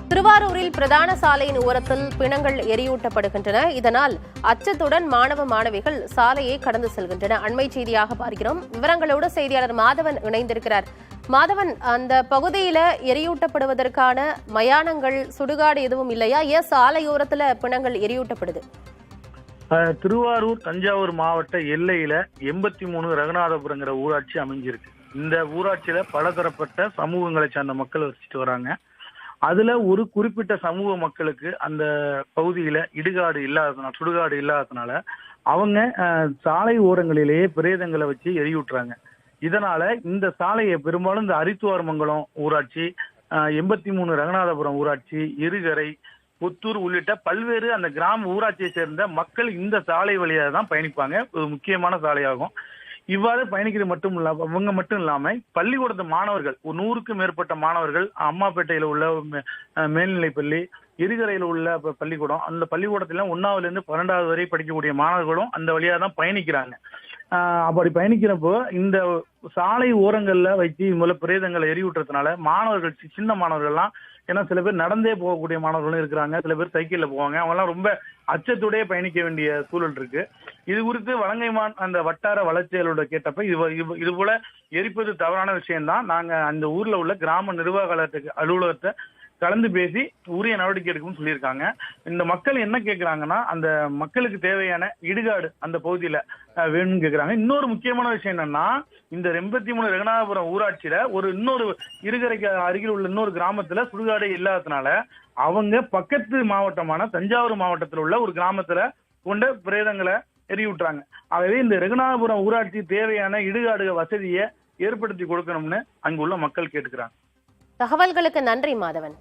திருவாரூரில் பிரதான சாலையின் ஓரத்தில் பிணங்கள் எரியூட்டப்படுகின்றன. இதனால் அச்சத்துடன் மாணவ மாணவிகள் சாலையை கடந்து செல்கின்றன. அண்மை செய்தியாக பார்க்கிறோம். விவரங்களோடு செய்தியாளர் மாதவன் இணைந்திருக்கிறார். மாதவன், அந்த பகுதியில எரியூட்டப்படுவதற்கான மயானங்கள், சுடுகாடு எதுவும் இல்லையா? ஏன் சாலையோரத்துல பிணங்கள் எரியூட்டப்படுது? திருவாரூர் தஞ்சாவூர் மாவட்ட எல்லையில 83 ரகுநாதபுரங்கிற ஊராட்சி அமைஞ்சிருக்கு. இந்த ஊராட்சியில பலதரப்பட்ட சமூகங்களை சார்ந்த மக்கள் வசிச்சுட்டு வராங்க. அதுல ஒரு குறிப்பிட்ட சமூக மக்களுக்கு அந்த பகுதியில சுடுகாடு இல்லாததுனால அவங்க சாலை ஓரங்களிலேயே பிரேதங்களை வச்சு எரியூட்டுறாங்க. இதனால இந்த சாலையை பெரும்பாலும் இந்த அரித்துவார்மங்கலம் ஊராட்சி, 83 ரகுநாதபுரம் ஊராட்சி, இருகரை, புத்தூர் உள்ளிட்ட பல்வேறு அந்த கிராம ஊராட்சியை சேர்ந்த மக்கள் இந்த சாலை வழியாக தான் பயணிப்பாங்க. ஒரு முக்கியமான சாலையாகும். இவ்வாறு பயணிக்கிறது மட்டும் இல்லாம பள்ளிக்கூடத்து மாணவர்கள், 100க்கும் மேற்பட்ட மாணவர்கள் அம்மாப்பேட்டையில உள்ள மேல்நிலைப்பள்ளி, இருகரையில உள்ள பள்ளிக்கூடம், அந்த பள்ளிக்கூடத்துல 1ஆவதுல இருந்து 12வது வரை படிக்கக்கூடிய மாணவர்களும் அந்த வழியா தான் பயணிக்கிறாங்க. அப்படி பயணிக்கிறப்போ இந்த சாலை ஓரங்கள்ல வச்சு முதல்ல பிரேதங்களை எரியூட்டுறதுனால மாணவர்கள், சின்ன மாணவர்கள்லாம், ஏன்னா சில பேர் நடந்தே போகக்கூடிய மாணவர்களும் இருக்கிறாங்க, சில பேர் சைக்கிள்ல போவாங்க, அவங்க எல்லாம் ரொம்ப அச்சத்தோடய பயணிக்க வேண்டிய சூழல் இருக்கு. இது குறித்து வலங்கைமான் அந்த வட்டார வளர்ச்சிகளோட கேட்டப்ப இது போல எரிப்பது தவறான விஷயம்தான், நாங்க அந்த ஊர்ல உள்ள கிராம நிர்வாக அலுவலகத்தை கலந்து பேசி உரிய நடவடிக்கை எடுக்கும்னு சொல்லியிருக்காங்க. இந்த மக்கள் என்ன கேட்கிறாங்கன்னா, அந்த மக்களுக்கு தேவையான இடுகாடு அந்த பகுதியில வேணும்னு கேட்கிறாங்க. இன்னொரு முக்கியமான விஷயம் என்னன்னா, இந்த 83 ரகுநாதபுரம் ஊராட்சியில இன்னொரு இருகரைக்கு அருகில் உள்ள இன்னொரு கிராமத்துல சுடுகாடு இல்லாததுனால அவங்க பக்கத்து மாவட்டமான தஞ்சாவூர் மாவட்டத்தில் உள்ள ஒரு கிராமத்துல கொண்ட பிரேதங்களை எரியூட்டுறாங்க. ஆகவே இந்த ரகுநாதபுரம் ஊராட்சி தேவையான இடுகாடு வசதியை ஏற்படுத்தி கொடுக்கணும்னு அங்குள்ள மக்கள் கேட்டுக்கிறாங்க. தகவல்களுக்கு நன்றி மாதவன்.